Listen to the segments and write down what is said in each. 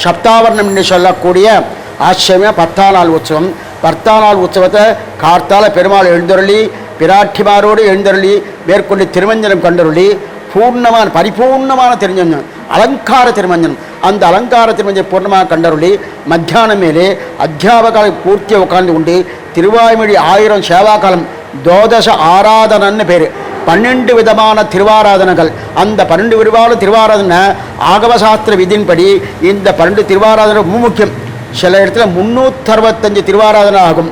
சப்தாவரணம் என்று சொல்லக்கூடிய ஆச்சரியமாக 10ஆம் நாள் உற்சவம். 10ஆம் நாள் உற்சவத்தை கார்த்தால பெருமாள் எழுந்தருளி பிராட்டிமாரோடு எழுந்தருளி மேற்கொண்டு திருமஞ்சனம் கண்டருளி பரிபூர்ணமான திருமஞ்சனம், அலங்கார திருமஞ்சனம். அந்த அலங்கார திருமஞ்சனம் பூர்ணமாக கண்டருளி மத்தியானம் மேலே அத்தியாபகால பூர்த்தியை உட்கார்ந்து கொண்டு திருவாய்மொழி 1000 சேவாகாலம் தோதச ஆராதனன்னு பேர். 12 விதமான திருவாராதனைகள். அந்த 12 விதமான திருவாராதனை ஆகமசாஸ்திர விதியின்படி இந்த 12 திருவாராதனை ரொம்ப முக்கியம். சில இடத்துல 365 திருவாராதனை ஆகும்,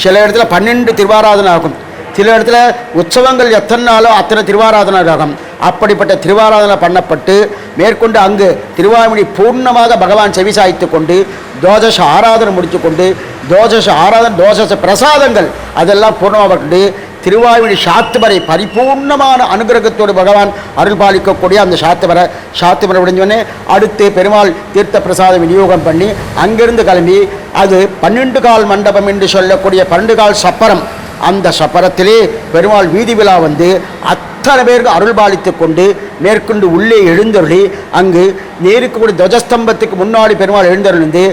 சில இடத்துல 12 திருவாராதனை ஆகும், சில இடத்துல உற்சவங்கள் எத்தனை நாளோ அத்தனை திருவாராதனை ஆகும். அப்படிப்பட்ட திருவாராதனை பண்ணப்பட்டு மேற்கொண்டு அங்கு திருவாய்மொழி பூர்ணமாக பகவான் செவிசாய்த்து கொண்டு தோஷ ஆராதனை முடித்து கொண்டு தோஷ பிரசாதங்கள் அதெல்லாம் பூர்ணமாக கொண்டு திருவாய்மொழி சாத்துமறை பரிபூர்ணமான அனுகிரகத்தோடு பகவான் அருள் பாலிக்கக்கூடிய அந்த சாத்துமறை முடிஞ்சோடனே அடுத்து பெருமாள் தீர்த்த பிரசாதம் விநியோகம் பண்ணி அங்கிருந்து கிளம்பி அது 12 கால் மண்டபம் என்று சொல்லக்கூடிய 12 கால் சப்பரம். அந்த சப்பரத்திலே பெருமாள் வீதி விழா வந்து அத்தனை பேருக்கு அருள் பாலித்து கொண்டு மேற்கொண்டு உள்ளே எழுந்தருளி அங்கு நேருக்கக்கூடிய துவஜஸ்தம்பத்துக்கு முன்னாடி பெருமாள் எழுந்தருளிந்து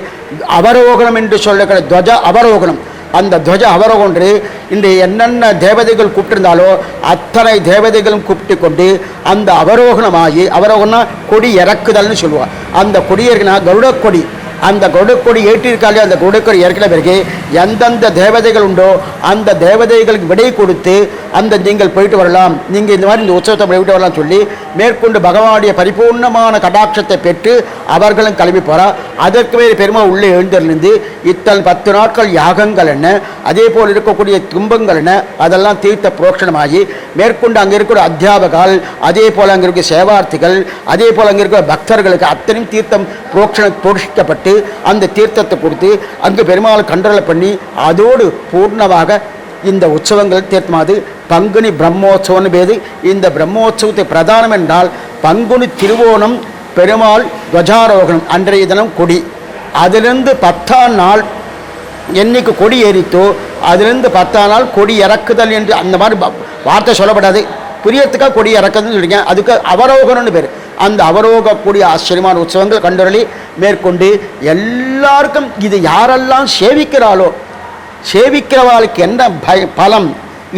அவரோகணம் என்று சொல்லக்கூடிய துவஜ அவரோகணம். அந்த துவஜ அவரோகன்று இன்று என்னென்ன தேவதைகள் கூப்பிட்டிருந்தாலோ அத்தனை தேவதைகளும் கூப்பிட்டு கொண்டு அந்த அவரோகணமாகி, அவரோகணம்னா கொடி இறக்குதல்னு சொல்லுவாள். அந்த கொடி இறக்குனா கருடக்கொடி. அந்த கருடக்கொடி ஏற்றிருக்காலே அந்த கருடக்கொடி இறக்கின பிறகு எந்தெந்த தேவதைகள் உண்டோ அந்த தேவதைகளுக்கு விடை கொடுத்து அந்த நீங்கள் போயிட்டு வரலாம், நீங்கள் இந்த மாதிரி இந்த உற்சவத்தை போயிட்டு வரலாம் சொல்லி மேற்கொண்டு பகவானுடைய பரிபூர்ணமான கடாட்சத்தை பெற்று அவர்களும் கிளம்பி போகிறார். அதற்கு மேலே பெருமாள் உள்ளே எழுந்திருந்து இத்தல் 10 நாட்கள் யாகங்கள் என்ன, அதே போல் இருக்கக்கூடிய துன்பங்கள் என்ன, அதெல்லாம் தீர்த்த புரோக்ஷணமாகி மேற்கொண்டு அங்கே இருக்கிற அத்தியாபகால், அதே போல் அங்கே இருக்கிற சேவார்த்திகள், அதே போல் அங்கே இருக்கிற பக்தர்களுக்கு அத்தனையும் தீர்த்தம் புரோக்ஷிக்கப்பட்டு அந்த தீர்த்தத்தை கொடுத்து அங்கு பெருமாள் கண்டறலை பண்ணி அதோடு பூர்ணமாக இந்த உற்சவங்கள் தீர்த்தமாது. பங்குனி பிரம்மோற்சவம்னு பேரு. இந்த பிரம்மோற்சவத்தை பிரதானம் என்றால் பங்குனி திருவோணம் பெருமாள் துவஜாரோகணம் அன்றைய தினம் கொடி. அதிலிருந்து 10ஆம் நாள் என்னைக்கு கொடி ஏறித்தோ அதிலிருந்து 10ஆம் நாள் கொடி இறக்குதல் என்று அந்த மாதிரி வார்த்தை சொல்லப்படாது, புரியத்துக்காக கொடி இறக்குதுன்னு சொல்லிங்க. அதுக்கு அவரோகணம்னு பேர். அந்த அவரோகக்கூடிய ஆச்சரியமான உற்சவங்கள் கண்டறளி மேற்கொண்டு எல்லாருக்கும் இது யாரெல்லாம் சேவிக்கிறவாளுக்கு என்ன பலம்,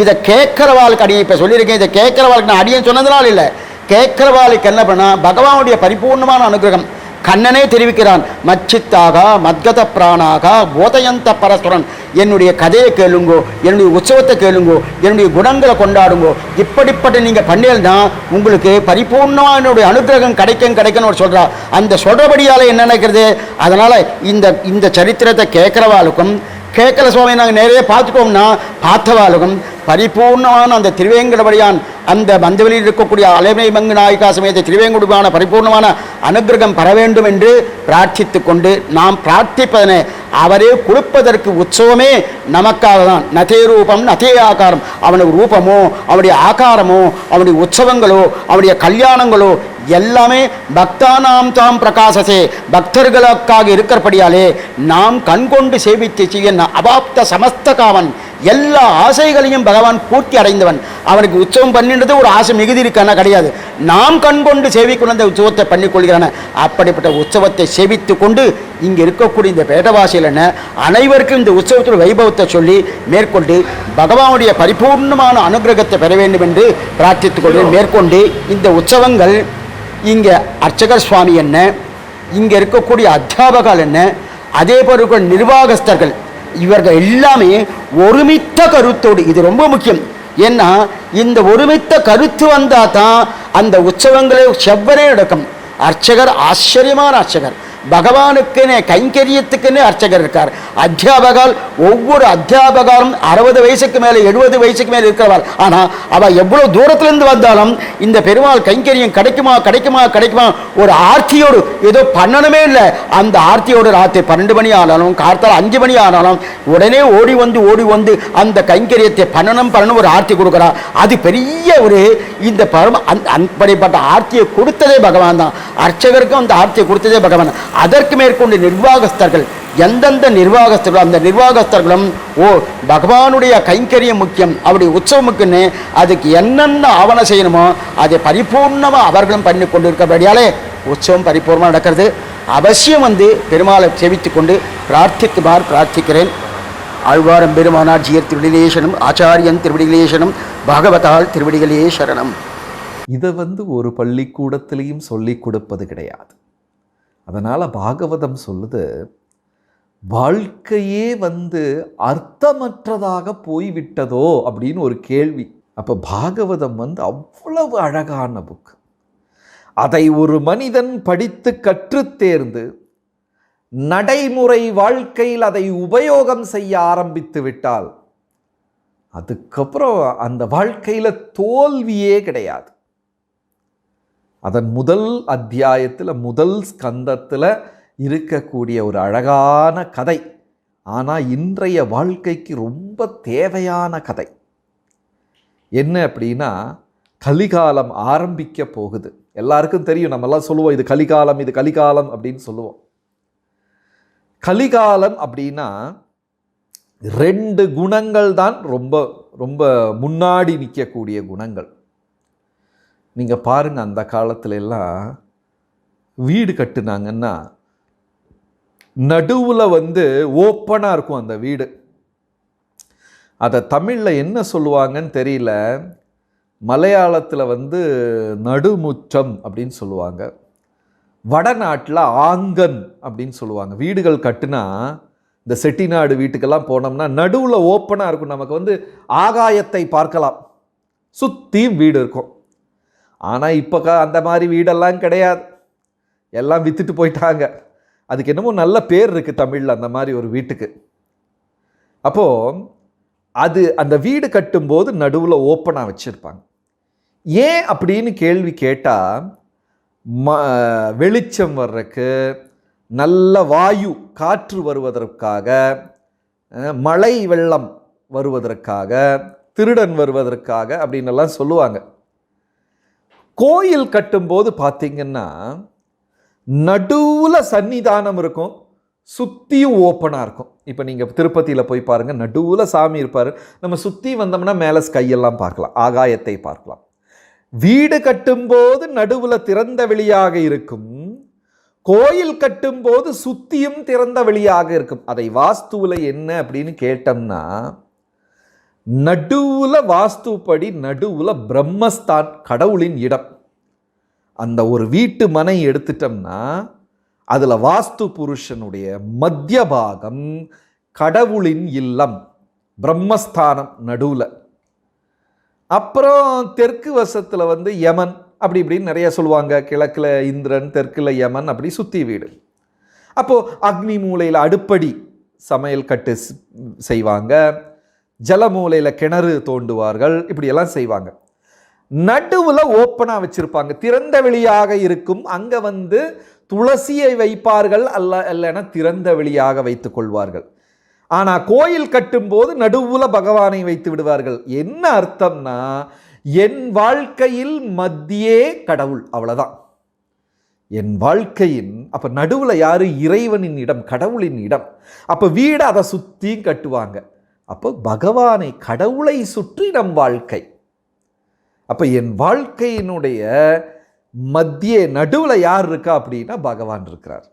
இதை கேட்குறவாளுக்கு அடியை இப்போ சொல்லியிருக்கேன். இதை கேட்குறவாளுக்கு நான் அடியேன்னு சொன்னதுனால இல்லை, கேட்குறவாளுக்கு என்ன பண்ணால் பகவானுடைய பரிபூர்ணமான அனுகிரகம். கண்ணனே தெரிவிக்கிறான், மச்சித்தாக மத்கத பிராணாக போதயந்த பரஸ்வரன், என்னுடைய கதையை கேளுங்கோ, என்னுடைய உற்சவத்தை கேளுங்கோ, என்னுடைய குணங்களை கொண்டாடுங்கோ. இப்படிப்பட்ட நீங்கள் பண்ணேன்னா உங்களுக்கு பரிபூர்ணமாக என்னுடைய அனுகிரகம் கிடைக்கும்னு சொல்கிறா. அந்த சொல்கிறபடியால் என்ன நினைக்கிறது? அதனால் இந்த சரித்திரத்தை கேட்குறவாளுக்கும் கேட்கல சுவாமி நாங்கள் நிறைய பார்த்துட்டோம்னா பார்த்தவாளுக்கும் பரிபூர்ணமான அந்த திருவேங்கடபடியான் அந்த மந்தவெளியில் இருக்கக்கூடிய அலைமை மங்கு நாயகா சமேத திருவேங்குடியான பரிபூர்ணமான அனுகிரகம் பெற வேண்டும் என்று பிரார்த்தித்து கொண்டு நாம் பிரார்த்திப்பதனை அவரே கொடுப்பதற்கு உற்சவமே நமக்காக தான். நதே ரூபம் நதே ஆகாரம். அவனுடைய ரூபமோ அவனுடைய ஆகாரமோ அவனுடைய உற்சவங்களோ அவனுடைய கல்யாணங்களோ எல்லாமே பக்தானாம் தாம் பிரகாசசே, பக்தர்களுக்காக இருக்கிறபடியாலே நாம் கண்கொண்டு சேவித்து செய்ய அபாப்த சமஸ்த காமன், எல்லா ஆசைகளையும் பகவான் பூர்த்தி அடைந்தவன். அவனுக்கு உற்சவம் பண்ணின்றது ஒரு ஆசை மிகுதி இருக்கான கிடையாது, நாம் கண்கொண்டு சேவிக்கணும் அந்த உற்சவத்தை பண்ணிக்கொள்கிறான. அப்படிப்பட்ட உற்சவத்தை சேவித்து கொண்டு இங்கே இருக்கக்கூடிய இந்த பேட்டவாசியில் என்ன அனைவருக்கும் இந்த உற்சவத்தோட வைபவத்தை சொல்லி மேற்கொண்டு பகவானுடைய பரிபூர்ணமான அனுகிரகத்தை பெற வேண்டும் என்று பிரார்த்தித்துக் கொண்டு மேற்கொண்டு இந்த உற்சவங்கள் இங்கே அர்ச்சகர் சுவாமி என்ன, இங்கே இருக்கக்கூடிய அத்தியாபகால் என்ன, அதே போல் இருக்கிற நிர்வாகஸ்தர்கள் இவர்கள் எல்லாமே ஒருமித்த கருத்தோடு, இது ரொம்ப முக்கியம். ஏன்னா இந்த ஒருமித்த கருத்து வந்தால் தான் அந்த உற்சவங்களே செவ்வனே நடக்கும். அர்ச்சகர் ஆச்சரியமான அர்ச்சகர், பகவானுக்குன்னே கைங்கரியத்துக்குன்னே அர்ச்சகர் இருக்கார். அத்தியாபகால் ஒவ்வொரு அத்தியாபகாலும் 60 வயசுக்கு மேலே 70 வயசுக்கு மேலே இருக்கிறவாள். ஆனால் அவள் எவ்வளோ தூரத்திலிருந்து வந்தாலும் இந்த பெருமாள் கைங்கரியம் கிடைக்குமா ஒரு ஆர்த்தியோடு ஏதோ பண்ணணுமே இல்லை, அந்த ஆர்த்தியோடு ராத்திரி 12 மணி ஆனாலும் கார்த்தால் 5 மணி ஆனாலும் உடனே ஓடி வந்து அந்த கைங்கரியத்தை பண்ணணும் ஒரு ஆர்த்தி கொடுக்குறா. அது பெரிய ஒரு இந்த அப்படிப்பட்ட ஆர்த்தியை கொடுத்ததே பகவான் தான். அர்ச்சகருக்கும் அந்த ஆர்த்தியை கொடுத்ததே பகவான். அதற்கு மேற்கொண்டு நிர்வாகஸ்தர்கள், எந்தெந்த நிர்வாகஸ்தர்கள் அந்த நிர்வாகஸ்தர்களும் பகவானுடைய கைங்கரியம் முக்கியம், அவருடைய உற்சவமுக்குன்னு அதுக்கு என்னென்ன ஆவணம் செய்யணுமோ அதை பரிபூர்ணமாக அவர்களும் பண்ணி கொண்டு இருக்கிறபடியாலே உற்சவம் பரிபூர்ணமாக நடக்கிறது. அவசியம் வந்து பெருமாளை சேவித்து கொண்டு பிரார்த்திக்கிறேன். ஆழ்வாரம் பெருமானார் ஜியர் திருவடிகளேசனம், ஆச்சாரியன் திருவடிகளேசனம், பாகவதால் திருவடிகளே சரணம். இதை ஒரு பள்ளிக்கூடத்திலையும் சொல்லி கொடுப்பது கிடையாது. அதனால் பாகவதம் சொல்லுது, வாழ்க்கையே அர்த்தமற்றதாக போய்விட்டதோ அப்படின்னு ஒரு கேள்வி. அப்போ பாகவதம் அவ்வளவு அழகான புக். அதை ஒரு மனிதன் படித்து கற்று தேர்ந்து நடைமுறை வாழ்க்கையில் அதை உபயோகம் செய்ய ஆரம்பித்து விட்டால் அதுக்கப்புறம் அந்த வாழ்க்கையில் தோல்வியே கிடையாது. அதன் முதல் அத்தியாயத்தில் முதல் ஸ்கந்தத்தில் இருக்கக்கூடிய ஒரு அழகான கதை, ஆனால் இன்றைய வாழ்க்கைக்கு ரொம்ப தேவையான கதை. என்ன அப்படின்னா, கலிகாலம் ஆரம்பிக்க போகுது. எல்லாருக்கும் தெரியும், நம்மெல்லாம் சொல்லுவோம் இது கலிகாலம், இது கலிகாலம் அப்படின்னு சொல்லுவோம். கலிகாலம் அப்படின்னா 2 குணங்கள் தான் ரொம்ப ரொம்ப முன்னாடி நிற்கக்கூடிய குணங்கள். நீங்கள் பாருங்கள், அந்த காலத்துல எல்லாம் வீடு கட்டுனாங்கன்னா நடுவில் ஓப்பனாக இருக்கும் அந்த வீடு. அதை தமிழில் என்ன சொல்லுவாங்கன்னு தெரியல, மலையாளத்தில் நடுமுற்றம் அப்படின்னு சொல்லுவாங்க, வடநாட்டில் ஆங்கன் அப்படின்னு சொல்லுவாங்க. வீடுகள் கட்டுனா இந்த செட்டிநாடு வீட்டுக்கெல்லாம் போனோம்னா நடுவில் ஓப்பனாக இருக்கும், நமக்கு ஆகாயத்தை பார்க்கலாம், சுற்றியும் வீடு இருக்கும். ஆனால் இப்போ அந்த மாதிரி வீடெல்லாம் கிடையாது, எல்லாம் விற்றுட்டு போயிட்டாங்க. அதுக்கு என்னமோ நல்ல பேர் இருக்குது தமிழில் அந்த மாதிரி ஒரு வீட்டுக்கு. அப்போது அந்த வீடு கட்டும்போது நடுவில் ஓப்பனாக வச்சுருப்பாங்க. ஏன் அப்படின்னு கேள்வி கேட்டால், வெளிச்சம் வர்றதுக்கு, நல்ல வாயு காற்று வருவதற்காக, மழை வெள்ளம் வருவதற்காக, திருடன் வருவதற்காக அப்படின்னு எல்லாம் சொல்லுவாங்க. கோயில் கட்டும்போது பார்த்தீங்கன்னா நடுவில் சன்னிதானம் இருக்கும், சுற்றியும் ஓப்பனாக இருக்கும். இப்போ நீங்கள் திருப்பதியில் போய் பாருங்கள், நடுவில் சாமி இருப்பார், நம்ம சுற்றி வந்தோம்னா மேலே ஸ்கையெல்லாம் பார்க்கலாம், ஆகாயத்தை பார்க்கலாம். வீடு கட்டும்போது நடுவில் திறந்த வெளியாக இருக்கும், கோயில் கட்டும்போது சுற்றியும் திறந்த வெளியாக இருக்கும். அதை வாஸ்துவில் என்ன அப்படின்னு கேட்டோம்னா, நடுவில் வாஸ்துப்படி நடுவில் பிரம்மஸ்தான், கடவுளின் இடம். அந்த ஒரு வீட்டு மனை எடுத்துட்டோம்னா அதில் வாஸ்து புருஷனுடைய மத்திய பாகம் கடவுளின் இல்லம், பிரம்மஸ்தானம் நடுவில். அப்புறம் தெற்கு வசத்தில் யமன், அப்படி இப்படின்னு நிறைய சொல்லுவாங்க. கிழக்கில் இந்திரன், தெற்கில் யமன், அப்படி சுற்றி வீடு. அப்போது அக்னி மூலையில் அடுப்படி சமையல் கட்டு செய்வாங்க, ஜலமூலையில் கிணறு தோண்டுவார்கள், இப்படியெல்லாம் செய்வாங்க. நடுவில் ஓப்பனாக வச்சுருப்பாங்க, திறந்த வெளியாக இருக்கும். அங்கே துளசியை வைப்பார்கள், இல்லைன்னா திறந்த வெளியாக வைத்துக் கொள்வார்கள். ஆனால் கோயில் கட்டும்போது நடுவில் பகவானை வைத்து விடுவார்கள். என்ன அர்த்தம்னா, என் வாழ்க்கையில் மத்தியே கடவுள், அவ்வளோதான் என் வாழ்க்கையின். அப்போ நடுவில் யார்? இறைவனின் இடம், கடவுளின் இடம். அப்போ வீடு அதை சுற்றியும் கட்டுவாங்க. அப்போ பகவானை, கடவுளை சுற்றி நம் வாழ்க்கை. அப்போ என் வாழ்க்கையினுடைய மத்திய நடுவில் யார் இருக்கா அப்படின்னா பகவான் இருக்கிறார்.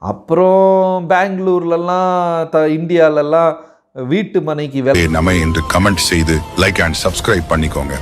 அப்புறம் பெங்களூர்லலாம் இந்தியாவிலலாம் வீட்டு மனைக்கு நம்ம என்று கமெண்ட் செய்து லைக் அண்ட் சப்ஸ்கிரைப் பண்ணிக்கோங்க.